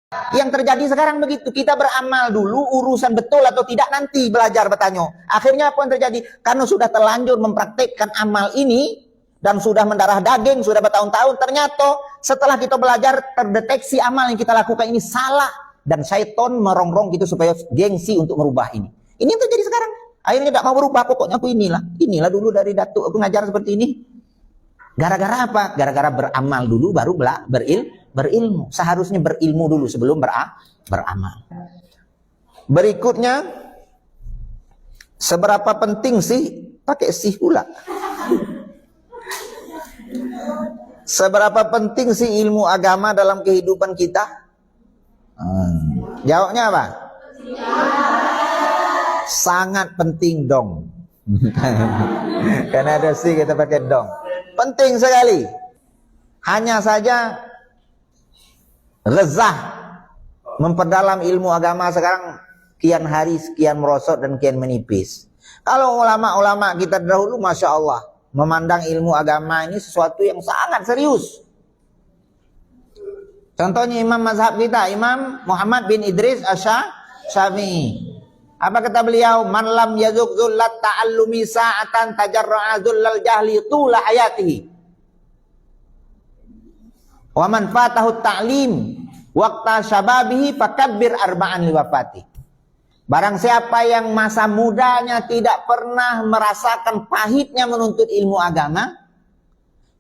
Yang terjadi sekarang begitu, kita beramal dulu, urusan betul atau tidak nanti belajar bertanya. Akhirnya apa yang terjadi? Karena sudah terlanjur mempraktekkan amal ini dan sudah mendarah daging, sudah bertahun-tahun, ternyata setelah kita belajar terdeteksi amal yang kita lakukan ini salah dan syaitan merongrong gitu supaya gengsi untuk merubah ini. Ini yang terjadi sekarang. Akhirnya tidak mau berubah, pokoknya aku inilah dulu dari datuk aku ngajar seperti ini. Gara-gara apa? Gara-gara beramal dulu baru berilmu. Seharusnya berilmu dulu sebelum beramal. Berikutnya, seberapa penting sih pakai sih pula? Seberapa penting sih ilmu agama dalam kehidupan kita? Jawabnya apa? Sangat penting dong. Karena ada sih kita pakai dong. Penting sekali. Hanya saja rezah memperdalam ilmu agama sekarang kian hari kian merosot dan kian menipis. Kalau ulama-ulama kita dahulu, Masya Allah, memandang ilmu agama ini sesuatu yang sangat serius. Contohnya imam mazhab kita, Imam Muhammad bin Idris Asy-Syafi'i. Apa kata beliau? Man lam yazuk zullat ta'allumi sa'atan tajarra'a zullal jahli tula hayatihi. Wa man fatahu ta'lim waqta syababihi fakabbir arba'an liwafati. Barang siapa yang masa mudanya tidak pernah merasakan pahitnya menuntut ilmu agama,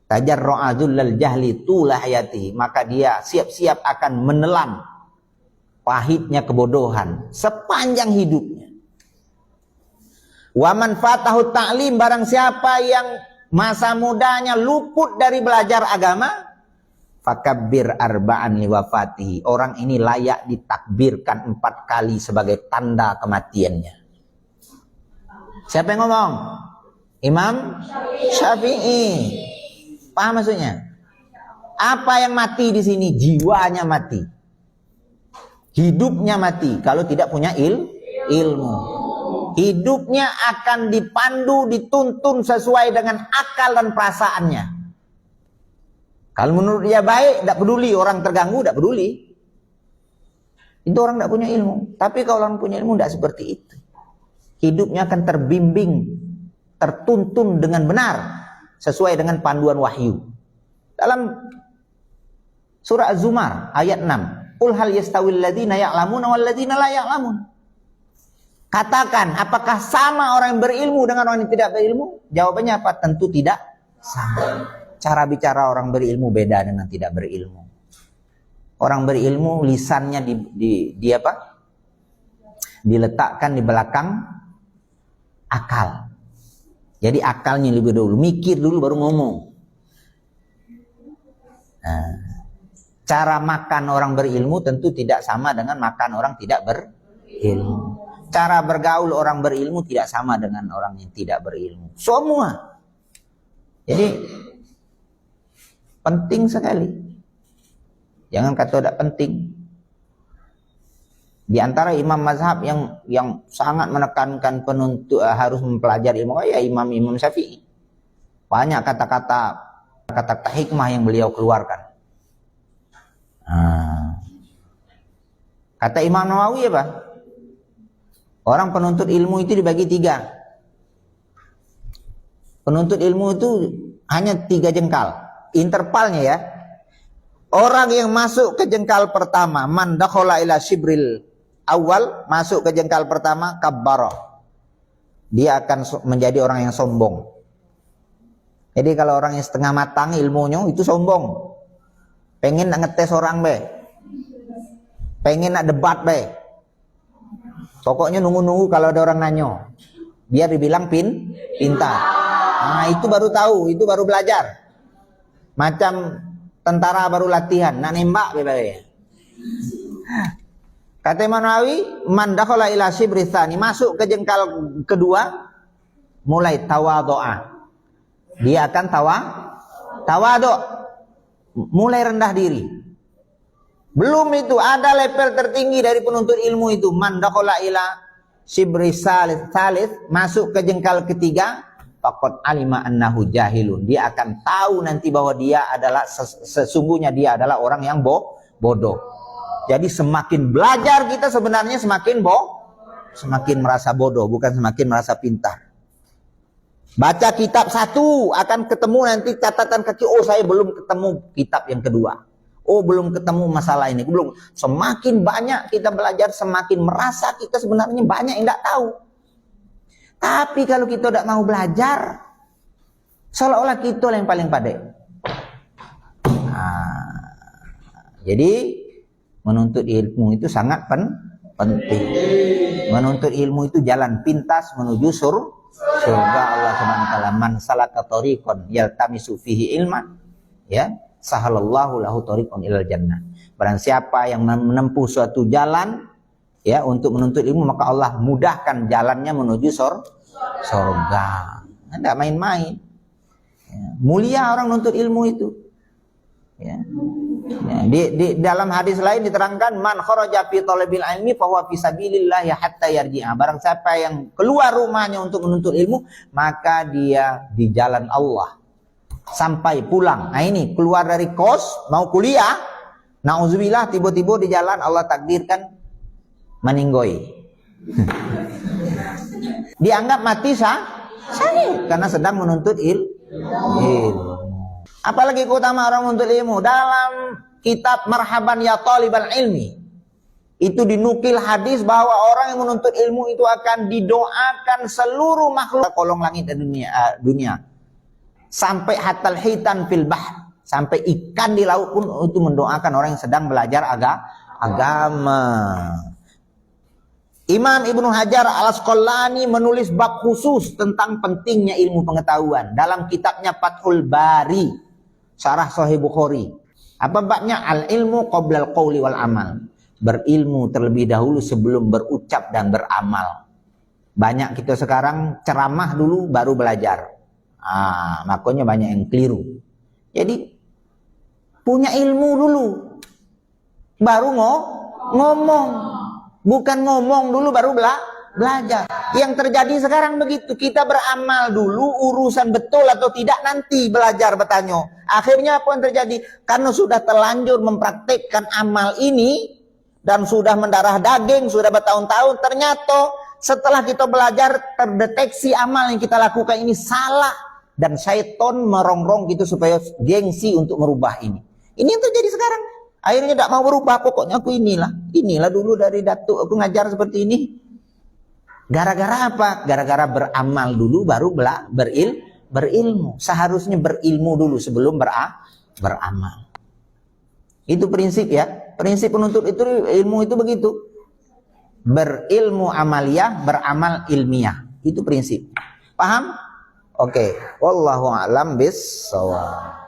tajarra'a zullal jahli tula hayatihi, maka dia siap-siap akan menelan pahitnya kebodohan sepanjang hidupnya. Wa man fatahu ta'lim, barang siapa yang masa mudanya luput dari belajar agama, fakabbir arba'an liwafatihi, orang ini layak ditakbirkan 4 kali sebagai tanda kematiannya. Siapa yang ngomong? Imam Syafi'i. Paham maksudnya? Apa yang mati di sini? Jiwanya mati. Hidupnya mati kalau tidak punya ilmu. Hidupnya akan dipandu, dituntun sesuai dengan akal dan perasaannya. Kalau menurut dia baik, tidak peduli. Orang terganggu, tidak peduli. Itu orang tidak punya ilmu. Tapi kalau orang punya ilmu, tidak seperti itu. Hidupnya akan terbimbing, tertuntun dengan benar, sesuai dengan panduan wahyu. Dalam surah Az-Zumar ayat 6. Qul hal yastawil ladzina ya'lamuna wal ladzina la ya'lamun. Katakan, apakah sama orang yang berilmu dengan orang yang tidak berilmu? Jawabannya apa? Tentu tidak sama. Cara bicara orang berilmu beda dengan tidak berilmu. Orang berilmu lisannya di apa? Diletakkan di belakang akal. Jadi akalnya lebih dulu, mikir dulu baru ngomong. Nah, cara makan orang berilmu tentu tidak sama dengan makan orang tidak berilmu. Cara bergaul orang berilmu tidak sama dengan orang yang tidak berilmu. Semua. Jadi penting sekali. Jangan kata tidak penting. Di antara imam mazhab yang sangat menekankan penuntut harus mempelajari ilmu, ya Imam Syafi'i. Banyak kata-kata hikmah yang beliau keluarkan. Kata Imam Nawawi apa? Orang penuntut ilmu itu dibagi 3. Penuntut ilmu itu hanya 3 jengkal. Intervalnya ya. Orang yang masuk ke jengkal pertama, man dakhala ila shibril awal, masuk ke jengkal pertama, kabbara. Dia akan menjadi orang yang sombong. Jadi kalau orang yang setengah matang ilmunya itu sombong. Pengen nak ngetes orang be, pengen nak debat be, pokoknya nunggu-nunggu kalau ada orang nanya, biar dibilang pintar. Nah itu baru tahu, itu baru belajar. Macam tentara baru latihan, nak nembak be. Kata Imam Nawawi, man dakhala ila shibri tsani, masuk ke jengkal kedua, mulai tawadhu'a. Dia akan tawadhu'. Mulai rendah diri. Belum itu, ada level tertinggi dari penuntut ilmu itu. Man dakhala ila shibri salis, masuk ke jengkal ketiga, faqad alima annahu jahilun. Dia akan tahu nanti bahwa dia adalah sesungguhnya dia adalah orang yang bodoh. Jadi semakin belajar kita sebenarnya semakin semakin merasa bodoh, bukan semakin merasa pintar. Baca kitab satu, akan ketemu nanti catatan kaki, oh saya belum ketemu kitab yang kedua. Oh belum ketemu masalah ini, belum. Semakin banyak kita belajar, semakin merasa kita sebenarnya banyak yang tidak tahu. Tapi kalau kita tidak mau belajar, seolah-olah kita yang paling pandai. Jadi menuntut ilmu itu sangat penting. Menuntut ilmu itu jalan pintas menuju surga Allah Subhanahu wa taala. Man salaka tariqan yaltamisu fihi ilman, ya, sahalallahu lahu tariqan ilal jannah. Barang siapa yang menempuh suatu jalan, ya, untuk menuntut ilmu, maka Allah mudahkan jalannya menuju surga. Tidak main-main. Ya, mulia orang menuntut ilmu itu. Ya. Ya, di dalam hadis lain diterangkan, man kharaja fi talabil ilmi fa huwa fi sabilillah hatta yarji'a. Barang siapa yang keluar rumahnya untuk menuntut ilmu, maka dia di jalan Allah sampai pulang. Nah ini keluar dari kos mau kuliah, nauzubillah, tiba-tiba di jalan Allah takdirkan meninggoy. Dianggap mati syahid karena sedang menuntut ilmu. Apalagi keutamaan orang menuntut ilmu. Dalam kitab Marhaban Ya Talibal Ilmi, itu dinukil hadis bahwa orang yang menuntut ilmu itu akan didoakan seluruh makhluk kolong langit dan dunia. Sampai hatal hitan fil bahr, sampai ikan di laut pun itu mendoakan orang yang sedang belajar agama. Imam Ibnu Hajar Al-Asqalani menulis bab khusus tentang pentingnya ilmu pengetahuan dalam kitabnya Fathul Bari, Syarah Sahih Bukhari. Apa babnya? Al-ilmu qoblal qawli wal amal. Berilmu terlebih dahulu sebelum berucap dan beramal. Banyak kita sekarang ceramah dulu baru belajar. Makanya banyak yang keliru. Jadi punya ilmu dulu baru ngomong. Bukan ngomong dulu baru belajar. Yang terjadi sekarang begitu. Kita beramal dulu, urusan betul atau tidak nanti belajar bertanya. Akhirnya apa yang terjadi? Karena sudah terlanjur mempraktekkan amal ini dan sudah mendarah daging, sudah bertahun-tahun, ternyata setelah kita belajar terdeteksi amal yang kita lakukan ini salah, dan syaitan merongrong gitu supaya gengsi untuk merubah ini. Ini yang terjadi sekarang. Akhirnya tidak mau berubah, pokoknya aku inilah dulu dari datuk aku ngajar seperti ini. Gara-gara apa? Gara-gara beramal dulu baru berilmu. Seharusnya berilmu dulu sebelum beramal. Itu prinsip ya. Prinsip penuntut itu ilmu itu begitu. Berilmu amaliyah, beramal ilmiah. Itu prinsip. Paham? Oke. Wallahu a'lam bissawab.